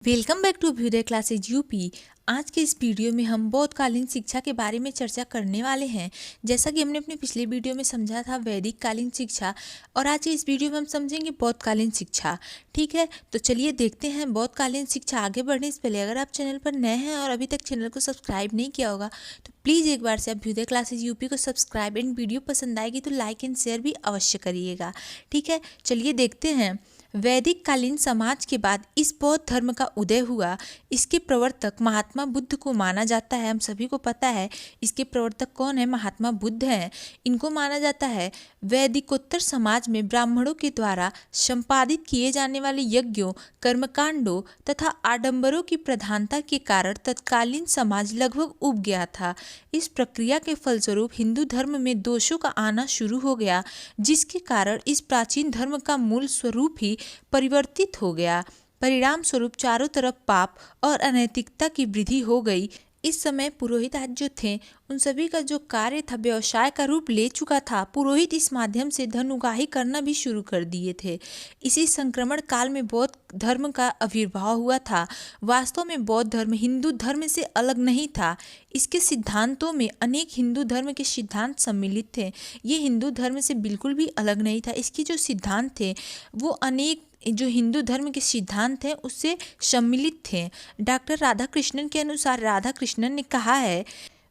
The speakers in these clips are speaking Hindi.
Welcome back to Abhyuday classes UP. आज के इस वीडियो में हम बौद्धकालीन शिक्षा के बारे में चर्चा करने वाले हैं। जैसा कि हमने अपने पिछले वीडियो में समझा था वैदिक कालीन शिक्षा, और आज के इस वीडियो में हम समझेंगे बौद्धकालीन शिक्षा। ठीक है, तो चलिए देखते हैं बौद्धकालीन शिक्षा। आगे बढ़ने से पहले अगर आप चैनल पर नए हैं और अभी तक चैनल को सब्सक्राइब नहीं किया होगा तो प्लीज़ एक बार से अभ्युदय क्लासेज यूपी को सब्सक्राइब, एंड वीडियो पसंद आएगी तो लाइक एंड शेयर भी अवश्य करिएगा। ठीक है, चलिए देखते हैं। वैदिक कालीन समाज के बाद इस बौद्ध धर्म का उदय हुआ। इसके प्रवर्तक महात्मा बुद्ध को माना जाता है। हम सभी को पता है इसके प्रवर्तक कौन है, महात्मा बुद्ध हैं। इनको माना जाता है। वैदिकोत्तर समाज में ब्राह्मणों के द्वारा संपादित किए जाने वाले यज्ञों, कर्मकांडों तथा आडंबरों की प्रधानता के कारण तत्कालीन समाज लगभग उब गया था। इस प्रक्रिया के फलस्वरूप हिंदू धर्म में दोषों का आना शुरू हो गया, जिसके कारण इस प्राचीन धर्म का मूल स्वरूप ही परिवर्तित हो गया। परिणाम स्वरूप चारों तरफ पाप और अनैतिकता की वृद्धि हो गई। इस समय पुरोहित आज जो थे उन सभी का जो कार्य था व्यवसाय का रूप ले चुका था। पुरोहित इस माध्यम से धन उगाही करना भी शुरू कर दिए थे। इसी संक्रमण काल में बौद्ध धर्म का आविर्भाव हुआ था। वास्तव में बौद्ध धर्म हिंदू धर्म से अलग नहीं था। इसके सिद्धांतों में अनेक हिंदू धर्म के सिद्धांत सम्मिलित थे। ये हिंदू धर्म से बिल्कुल भी अलग नहीं था। इसके जो सिद्धांत थे वो अनेक जो हिंदू धर्म के सिद्धांत हैं उससे सम्मिलित थे। डॉक्टर राधाकृष्णन के अनुसार, राधाकृष्णन ने कहा है,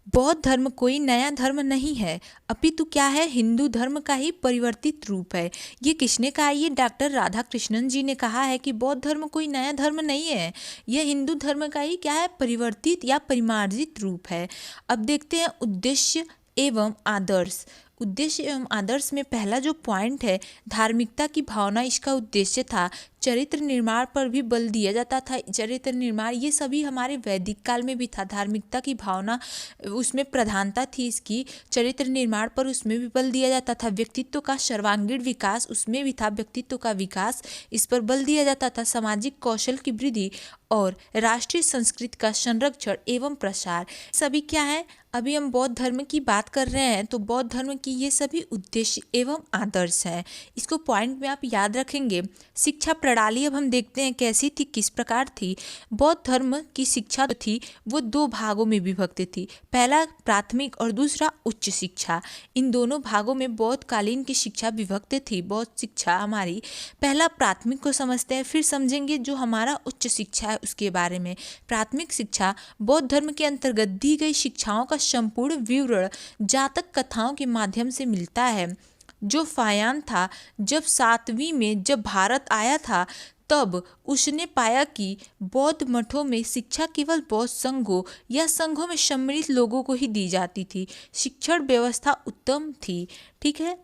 बौद्ध धर्म कोई नया धर्म नहीं है, अपितु क्या है, हिंदू धर्म का ही परिवर्तित रूप है। ये किसने कहा? ये डॉक्टर राधाकृष्णन जी ने कहा है कि बौद्ध धर्म कोई नया धर्म नहीं है, यह हिंदू धर्म का ही क्या है, परिवर्तित या परिमार्जित रूप है। अब देखते हैं उद्देश्य एवं आदर्श। उद्देश्य एवं आदर्श में पहला जो पॉइंट है, धार्मिकता की भावना इसका उद्देश्य था। चरित्र निर्माण पर भी बल दिया जाता था। चरित्र निर्माण ये सभी हमारे वैदिक काल में भी था। धार्मिकता की भावना उसमें प्रधानता थी इसकी। चरित्र निर्माण पर उसमें भी बल दिया जाता था। व्यक्तित्व का सर्वांगीण विकास उसमें भी था। व्यक्तित्व का विकास इस पर बल दिया जाता था। सामाजिक कौशल की वृद्धि और राष्ट्रीय संस्कृति का संरक्षण एवं प्रसार, सभी क्या है, अभी हम बौद्ध धर्म की बात कर रहे हैं तो बौद्ध धर्म की ये सभी उद्देश्य एवं आदर्श हैं। इसको पॉइंट में आप याद रखेंगे। शिक्षा प्रणाली अब हम देखते हैं कैसी थी, किस प्रकार थी। बौद्ध धर्म की शिक्षा थी वो दो भागों में विभक्त थी। पहला प्राथमिक और दूसरा उच्च शिक्षा। इन दोनों भागों में बौद्ध कालीन की शिक्षा विभक्त थी। बौद्ध शिक्षा हमारी, पहला प्राथमिक को समझते हैं, फिर समझेंगे जो हमारा उच्च शिक्षा है उसके बारे में। प्राथमिक शिक्षा बौद्ध धर्म के अंतर्गत दी गई शिक्षाओं का संपूर्ण विवरण जातक कथाओं के माध्यम से मिलता है। जो फायान था जब 7वीं में जब भारत आया था तब उसने पाया कि बौद्ध मठों में शिक्षा केवल बौद्ध संघों या संघों में सम्मिलित लोगों को ही दी जाती थी। शिक्षण व्यवस्था उत्तम थी। ठीक है,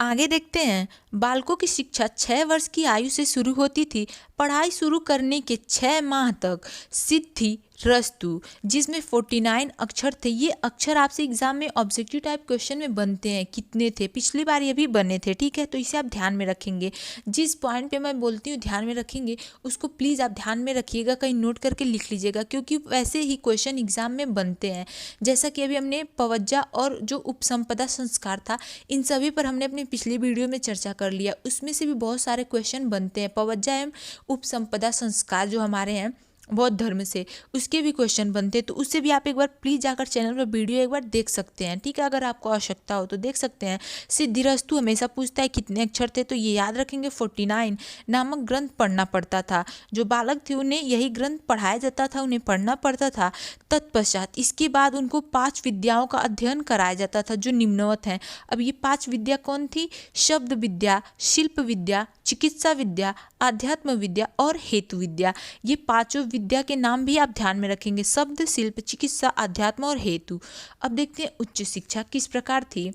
आगे देखते हैं। बालकों की शिक्षा 6 वर्ष की आयु से शुरू होती थी। पढ़ाई शुरू करने के 6 माह तक सिद्धि रस्तु, जिसमें 49 अक्षर थे। ये अक्षर आपसे एग्जाम में ऑब्जेक्टिव टाइप क्वेश्चन में बनते हैं। कितने थे? पिछली बार ये भी बने थे। ठीक है, तो इसे आप ध्यान में रखेंगे। जिस पॉइंट पे मैं बोलती हूँ ध्यान में रखेंगे उसको प्लीज़ आप ध्यान में रखिएगा, कहीं नोट करके लिख लीजिएगा, क्योंकि वैसे ही क्वेश्चन एग्जाम में बनते हैं। जैसा कि अभी हमने पवज्जा और जो उपसंपदा संस्कार था इन सभी पर हमने अपनी पिछली वीडियो में चर्चा कर लिया। उसमें से भी बहुत सारे क्वेश्चन बनते हैं। पवज्जा एवं उपसंपदा संस्कार जो हमारे हैं बौद्ध धर्म से, उसके भी क्वेश्चन बनते हैं। तो उससे भी आप एक बार प्लीज़ जाकर चैनल पर वीडियो एक बार देख सकते हैं। ठीक है, अगर आपको आवश्यकता हो तो देख सकते हैं। सिद्धिरस्तु हमेशा पूछता है कितने अक्षर थे, तो ये याद रखेंगे 49 नामक ग्रंथ पढ़ना पड़ता था। जो बालक थे उन्हें यही ग्रंथ पढ़ाया जाता था, उन्हें पढ़ना पड़ता था। तत्पश्चात इसके बाद उनको 5 विद्याओं का अध्ययन कराया जाता था जो निम्नवत हैं। अब ये 5 विद्या कौन थी? शब्द विद्या, शिल्प विद्या, चिकित्सा विद्या, आध्यात्म विद्या और हेतु विद्या। ये पांचों विद्या के नाम भी आप ध्यान में रखेंगे। शब्द, शिल्प, चिकित्सा, अध्यात्म और हेतु। अब देखते हैं उच्च शिक्षा किस प्रकार थी।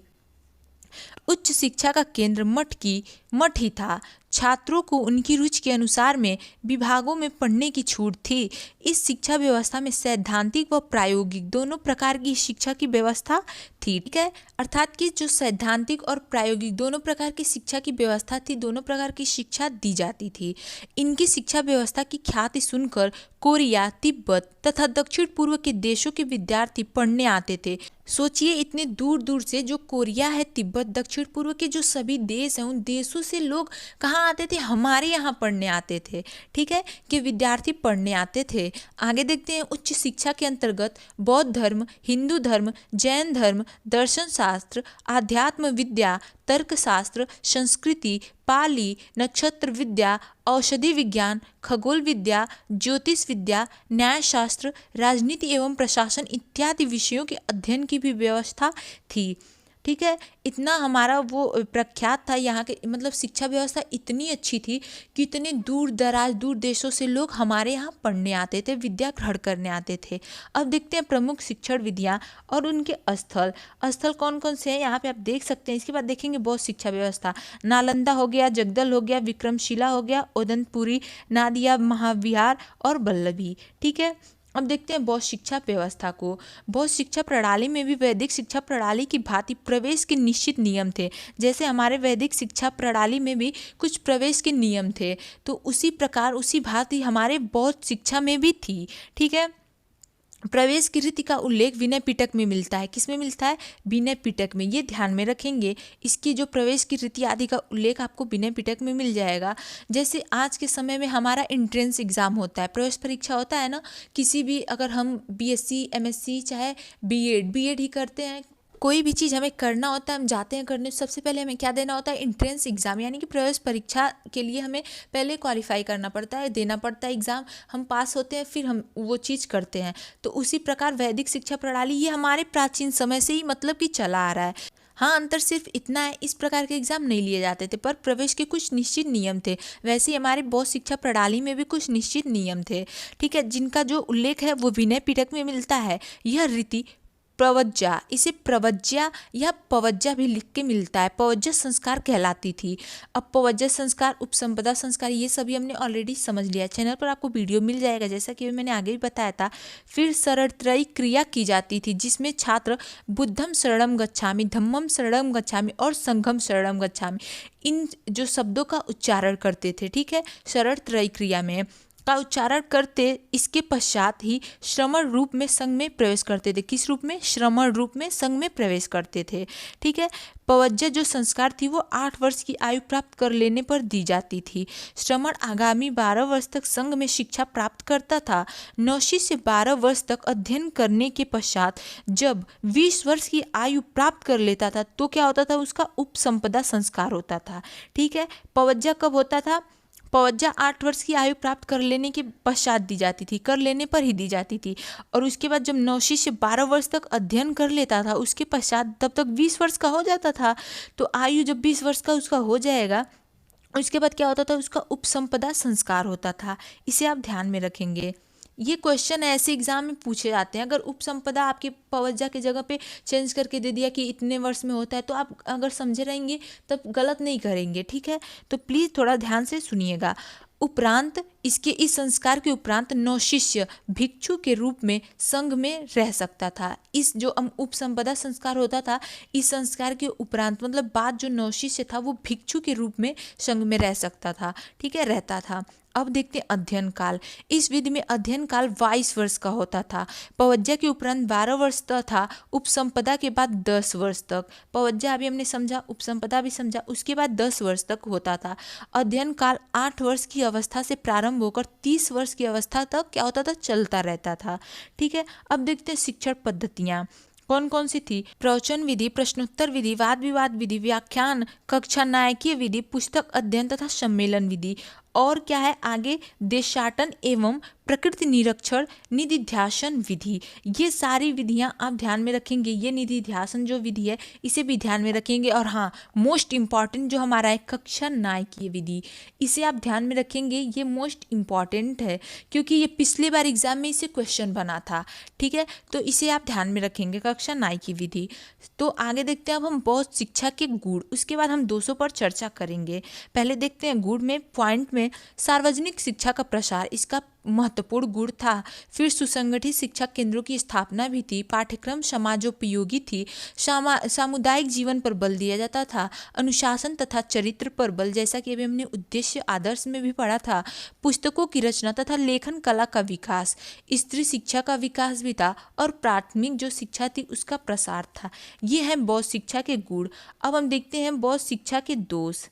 उच्च शिक्षा का केंद्र मठ ही था। छात्रों को उनकी रुचि के अनुसार में विभागों में पढ़ने की छूट थी। इस शिक्षा व्यवस्था में सैद्धांतिक व प्रायोगिक दोनों प्रकार की शिक्षा की व्यवस्था थी। ठीक है, अर्थात कि जो सैद्धांतिक और प्रायोगिक दोनों प्रकार की शिक्षा की व्यवस्था थी, दोनों प्रकार की शिक्षा दी जाती थी। इनकी शिक्षा व्यवस्था की ख्याति सुनकर कोरिया, तिब्बत तथा दक्षिण पूर्व के देशों के विद्यार्थी पढ़ने आते थे। सोचिए, इतने दूर दूर से जो कोरिया है, तिब्बत, दक्षिण पूर्व के जो सभी देश हैं, उन देशों देशों से लोग कहाँ आते थे, हमारे यहाँ पढ़ने आते थे। ठीक है, कि विद्यार्थी पढ़ने आते थे। आगे देखते हैं, उच्च शिक्षा के अंतर्गत बौद्ध धर्म, हिंदू धर्म, जैन धर्म, दर्शन शास्त्र, आध्यात्म विद्या, तर्कशास्त्र, संस्कृति, पाली, नक्षत्र विद्या, औषधि विज्ञान, खगोल विद्या, ज्योतिष विद्या, न्यायशास्त्र, राजनीति एवं प्रशासन इत्यादि विषयों के अध्ययन की भी व्यवस्था थी। ठीक है, इतना हमारा वो प्रख्यात था यहाँ के, मतलब शिक्षा व्यवस्था इतनी अच्छी थी कि इतने दूर दराज दूर देशों से लोग हमारे यहाँ पढ़ने आते थे, विद्या ग्रहण करने आते थे। अब देखते हैं प्रमुख शिक्षण विधियाँ और उनके स्थल। स्थल कौन कौन से हैं यहाँ पे आप देख सकते हैं। इसके बाद देखेंगे बौद्ध शिक्षा व्यवस्था। नालंदा हो गया, जगदल हो गया, विक्रमशिला हो गया, उदनपुरी, नादिया महाविहार और वल्लभी। ठीक है, अब देखते हैं बौद्ध शिक्षा व्यवस्था को। बौद्ध शिक्षा प्रणाली में भी वैदिक शिक्षा प्रणाली की भांति प्रवेश के निश्चित नियम थे। जैसे हमारे वैदिक शिक्षा प्रणाली में भी कुछ प्रवेश के नियम थे, तो उसी प्रकार उसी भांति हमारे बौद्ध शिक्षा में भी थी। ठीक है, प्रवेश की रीति का उल्लेख विनय पिटक में मिलता है। किस में मिलता है? विनय पिटक में। ये ध्यान में रखेंगे, इसकी जो प्रवेश की रीति आदि का उल्लेख आपको विनय पिटक में मिल जाएगा। जैसे आज के समय में हमारा एंट्रेंस एग्जाम होता है, प्रवेश परीक्षा होता है ना, किसी भी, अगर हम बीएससी, एमएससी, चाहे बीएड ही करते हैं, कोई भी चीज़ हमें करना होता है, हम जाते हैं करने, सबसे पहले हमें क्या देना होता है? एंट्रेंस एग्ज़ाम, यानी कि प्रवेश परीक्षा के लिए हमें पहले क्वालिफाई करना पड़ता है, देना पड़ता है एग्ज़ाम, हम पास होते हैं, फिर हम वो चीज़ करते हैं। तो उसी प्रकार वैदिक शिक्षा प्रणाली ये हमारे प्राचीन समय से ही मतलब कि चला आ रहा है। हाँ, अंतर सिर्फ इतना है, इस प्रकार के एग्जाम नहीं लिए जाते थे, पर प्रवेश के कुछ निश्चित नियम थे। वैसे ही हमारे बौद्ध शिक्षा प्रणाली में भी कुछ निश्चित नियम थे। ठीक है, जिनका जो उल्लेख है वो विनय पिटक में मिलता है। यह रीति प्रवज्जा, इसे प्रवज्जा या पवज्जा भी लिख के मिलता है, पवज्जा संस्कार कहलाती थी। अब पवज्जा संस्कार, उपसंपदा संस्कार, ये सभी हमने ऑलरेडी समझ लिया। चैनल पर आपको वीडियो मिल जाएगा, जैसा कि मैंने आगे भी बताया था। फिर शरणत्रयी क्रिया की जाती थी, जिसमें छात्र बुद्धम शरणम गच्छामि, धम्मम शरणम गच्छामि और संघम शरणम गच्छामि, इन जो शब्दों का उच्चारण करते थे। ठीक है, शरणत्रयी क्रिया में का उच्चारण करते, इसके पश्चात ही श्रमण रूप में संघ में प्रवेश करते थे। किस रूप में? श्रमण रूप में संघ में प्रवेश करते थे। ठीक है, पवज्जा जो संस्कार थी वो 8 वर्ष की आयु प्राप्त कर लेने पर दी जाती थी। श्रमण आगामी 12 वर्ष तक संघ में शिक्षा प्राप्त करता था। नौशी से 12 वर्ष तक अध्ययन करने के पश्चात जब 20 वर्ष की आयु प्राप्त कर लेता था तो क्या होता था? उसका उपसंपदा संस्कार होता था। ठीक है, पवज्जा कब होता था? पवज्जा 8 वर्ष की आयु प्राप्त कर लेने के पश्चात दी जाती थी, कर लेने पर ही दी जाती थी। और उसके बाद जब नौशी से 12 वर्ष तक अध्ययन कर लेता था, उसके पश्चात तब तक 20 वर्ष का हो जाता था। तो आयु जब 20 वर्ष का उसका हो जाएगा, उसके बाद क्या होता था? उसका उपसंपदा संस्कार होता था। इसे आप ध्यान में रखेंगे। ये क्वेश्चन ऐसे एग्जाम में पूछे जाते हैं। अगर उपसंपदा आपके पवज्जा की जगह पे चेंज करके दे दिया कि इतने वर्ष में होता है, तो आप अगर समझे रहेंगे तब गलत नहीं करेंगे। ठीक है, तो प्लीज़ थोड़ा ध्यान से सुनिएगा। उपरांत इसके, इस संस्कार के उपरांत नौशिष्य भिक्षु के रूप में संघ में रह सकता था। इस जो उपसंपदा संस्कार होता था, इस संस्कार के उपरांत मतलब बाद जो नौशिष्य था वो भिक्षु के रूप में संघ में रह सकता था। ठीक है, रहता था। अब देखते हैं अध्ययन काल। इस विधि में अध्ययन काल 22 वर्ष का होता था। पवज्जा के उपरांत 12 वर्ष तथा उपसंपदा के बाद 10 वर्ष तक। पवज्जा अभी हमने समझा, उपसंपदा भी समझा, उसके बाद 10 वर्ष तक होता था। अध्ययन काल 8 वर्ष की अवस्था से प्रारंभ होकर 30 वर्ष की अवस्था तक क्या होता था? चलता रहता था। ठीक है, अब देखते हैं शिक्षण पद्धतियाँ कौन कौन सी थी। प्रवचन विधि, प्रश्नोत्तर विधि, वाद विवाद विधि, व्याख्यान कक्षा, नायकीय विधि, पुस्तक अध्ययन तथा सम्मेलन विधि। और क्या है आगे? देशाटन एवं प्रकृति निरीक्षण, निधिध्यासन विधि। ये सारी विधियां आप ध्यान में रखेंगे। ये निधिध्यासन जो विधि है इसे भी ध्यान में रखेंगे। और हाँ, मोस्ट इम्पॉर्टेंट जो हमारा है कक्षा नायकीय विधि, इसे आप ध्यान में रखेंगे। ये मोस्ट इम्पॉर्टेंट है क्योंकि ये पिछले बार एग्जाम में इसे क्वेश्चन बना था। ठीक है, तो इसे आप ध्यान में रखेंगे, कक्षा नायकीय विधि। तो आगे देखते हैं अब हम बौद्ध शिक्षा के गुण, उसके बाद हम 200 पर चर्चा करेंगे। पहले देखते हैं गुण में, पॉइंट में, सार्वजनिक शिक्षा का प्रसार इसका महत्वपूर्ण गुण था। फिर सुसंगठित शिक्षा केंद्रों की स्थापना भी थी। पाठ्यक्रम समाजोपयोगी थी। सामुदायिक जीवन पर बल दिया जाता था। अनुशासन तथा चरित्र पर बल, जैसा कि अभी हमने उद्देश्य आदर्श में भी पढ़ा था। पुस्तकों की रचना तथा लेखन कला का विकास, स्त्री शिक्षा का विकास भी था। और प्राथमिक जो शिक्षा थी उसका प्रसार था। ये है बौद्ध शिक्षा के गुण। अब हम देखते हैं बौद्ध शिक्षा के दोष।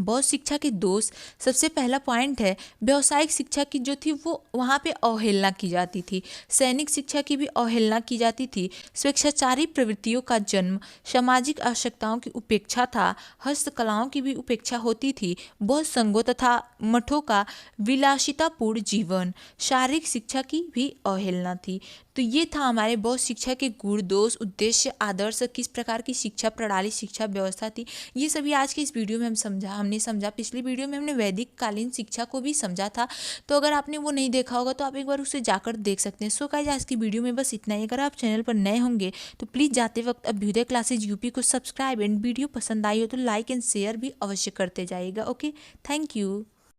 बौद्ध शिक्षा के दोष, सबसे पहला पॉइंट है व्यावसायिक शिक्षा की जो थी वो वहाँ पे अवहेलना की जाती थी। सैनिक शिक्षा की भी अवहेलना की जाती थी। स्वेच्छाचारी प्रवृत्तियों का जन्म, सामाजिक आवश्यकताओं की उपेक्षा था। हस्तकलाओं की भी उपेक्षा होती थी। बौद्ध संघों तथा मठों का विलासितापूर्ण जीवन, शारीरिक शिक्षा की भी अवहेलना थी। तो ये था हमारे बौद्ध शिक्षा के गुण, दोष, उद्देश्य, आदर्श, किस प्रकार की शिक्षा प्रणाली, शिक्षा व्यवस्था थी। ये सभी आज के इस वीडियो में हमने समझा। पिछली वीडियो में हमने वैदिक कालीन शिक्षा को भी समझा था, तो अगर आपने वो नहीं देखा होगा तो आप एक बार उसे जाकर देख सकते हैं। सो गाइस, आज की वीडियो में बस इतना ही। अगर आप चैनल पर नए होंगे तो प्लीज़ जाते वक्त अभ्युदय क्लासेज यूपी को सब्सक्राइब, एंड वीडियो पसंद आई हो तो लाइक एंड शेयर भी अवश्य करते जाइएगा। Okay, thank you.